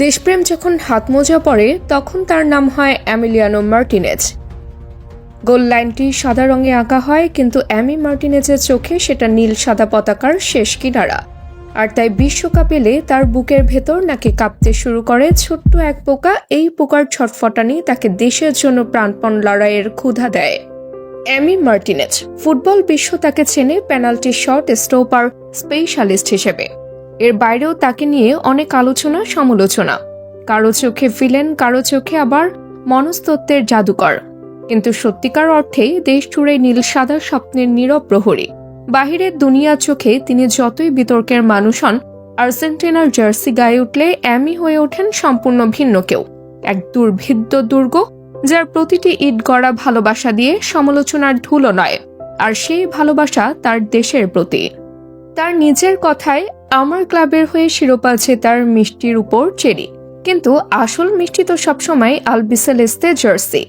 দেশপ্রেম যখন হাতমোজা পড়ে তখন তার নাম হয় এমিলিয়ানো মার্টিনেজ। গোল লাইনটি সাদা রঙে আঁকা হয়, কিন্তু এমি মার্টিনেজের চোখে সেটা নীল সাদা পতাকার শেষ কিনারা। আর তাই বিশ্বকাপ এলে তার বুকের ভেতর নাকি কাঁপতে শুরু করে ছোট্ট এক পোকা। এই পোকার ছটফটানি তাকে দেশের জন্য প্রাণপণ লড়াইয়ের ক্ষুধা দেয়। এমি মার্টিনেজ, ফুটবল বিশ্ব তাকে চেনে পেনাল্টি শট স্টপার স্পেশালিস্ট হিসেবে। এর বাইরেও তাকে নিয়ে অনেক আলোচনা সমালোচনা। কারো চোখে ভিলেন, কারো চোখে আবার মনস্তত্ত্বের জাদুকর। কিন্তু সত্যিকার অর্থেই দেশ জুড়ে নীল সাদা স্বপ্নের নীরব প্রহরী। বাহিরের দুনিয়ার চোখে তিনি যতই বিতর্কের মানুষ হন, আর্জেন্টিনার জার্সি গায়ে উঠলে এমি হয়ে ওঠেন সম্পূর্ণ ভিন্ন কেউ। এক দুর্ভেদ্য দুর্গ, যার প্রতিটি ইট গড়া ভালোবাসা দিয়ে সমালোচনার ধুলো নয়, আর সেই ভালোবাসা তার দেশের প্রতি। তার নিজের কথায়, আমার ক্লাবের হয়ে শিরোপা জেতার মিষ্টির উপর চেরি, কিন্তু আসল মিষ্টি তো সবসময় আলবিসেলেস্তে জার্সি।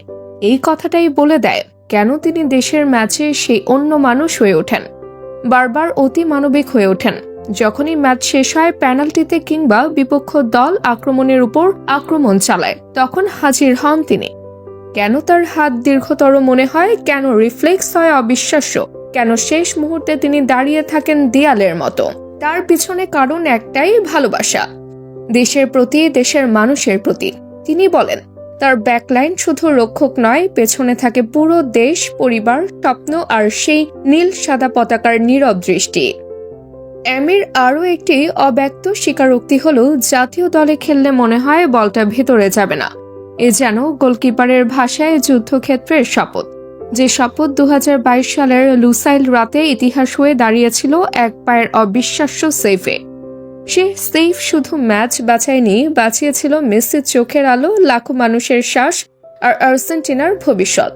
এই কথাটাই বলে দেয় কেন তিনি দেশের ম্যাচে সেই অন্য মানুষ হয়ে ওঠেন, বারবার অতি মানবিক হয়ে ওঠেন। যখনই ম্যাচ শেষ হয়, পেনাল্টিতে কিংবা বিপক্ষ দল আক্রমণের উপর আক্রমণ চালায়, তখন হাজির হন তিনি। কেন তার হাত দীর্ঘতর মনে হয়, কেন রিফ্লেক্স হয় অবিশ্বাস্য, কেন শেষ মুহূর্তে তিনি দাঁড়িয়ে থাকেন দেয়ালের মতো, তার পিছনে কারণ একটাই, ভালোবাসা। দেশের প্রতি, দেশের মানুষের প্রতি। তিনি বলেন, তার ব্যাকলাইন শুধু রক্ষক নয়, পেছনে থাকে পুরো দেশ, পরিবার, স্বপ্ন আর সেই নীল সাদা পতাকার নীরব দৃষ্টি। এমির আরও একটি অব্যক্ত স্বীকারোক্তি হলো, জাতীয় দলে খেললে মনে হয় বলটা ভেতরে যাবে না। এ যেন গোলকিপারের ভাষায় যুদ্ধক্ষেত্রের শপথ, যে শপথ 2022 সালের লুসাইল রাতে ইতিহাস হয়ে দাঁড়িয়েছিল এক পায়ের অবিশ্বাস্য সেভে। সে সেভ শুধু ম্যাচ বাঁচায়নি, বাঁচিয়েছিল মেসির চোখের আলো, লাখো মানুষের শ্বাস আর আর্জেন্টিনার ভবিষ্যৎ।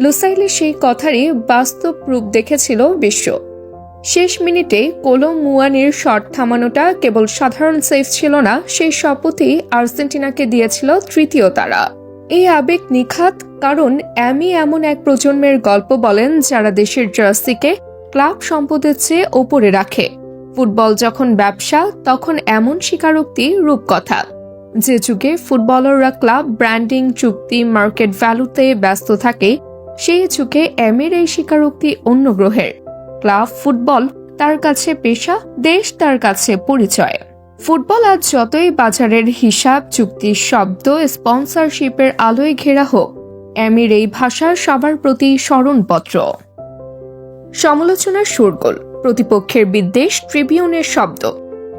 লুসাইলে সেই কথারই বাস্তব রূপ দেখেছিল বিশ্ব। শেষ মিনিটে কোলো মুয়ানির শট থামানোটা কেবল সাধারণ সেভ ছিল না, সেই শপথই আর্জেন্টিনাকে দিয়েছিল তৃতীয় তারা। এই আবেগ নিখাত, কারণ এমি এমন এক প্রজন্মের গল্প বলেন যারা দেশের জার্সিকে ক্লাব সম্পদের চেয়ে ওপরে রাখে। ফুটবল যখন ব্যবসা, তখন এমন স্বীকারোক্তি রূপকথা। যে যুগে ফুটবলাররা ক্লাব ব্র্যান্ডিং, চুক্তি, মার্কেট ভ্যালুতে ব্যস্ত থাকে, সেই যুগে এমির এই স্বীকারোক্তি অন্য গ্রহের। ক্লাব ফুটবল তার কাছে পেশা, দেশ তার কাছে পরিচয়। ফুটবল আজ যতই বাজারের হিসাব, চুক্তির শব্দ, স্পন্সরশিপের আলোয় ঘেরা হোক, এমির এই ভাষা সবার প্রতি স্মরণপত্র। সমালোচনার শোরগোল, প্রতিপক্ষের বিদ্বেষ, ট্রিবিউনের শব্দ,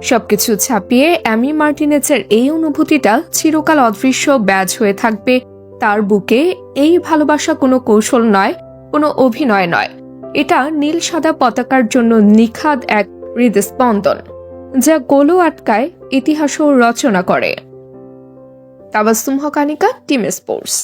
সবকিছু ছাপিয়ে এমি মার্টিনেজের এই অনুভূতিটা চিরকাল অদৃশ্য ব্যাজ হয়ে থাকবে তার বুকে। এই ভালোবাসা কোনো কৌশল নয়, কোনো অভিনয় নয়, এটা নীল সাদা পতাকার জন্য নিখাদ এক হৃদস্পন্দন, যা গোলও আটকায়, ইতিহাসও রচনা করে। তাবাসসুম হক, আনিকা, টিম স্পোর্টস।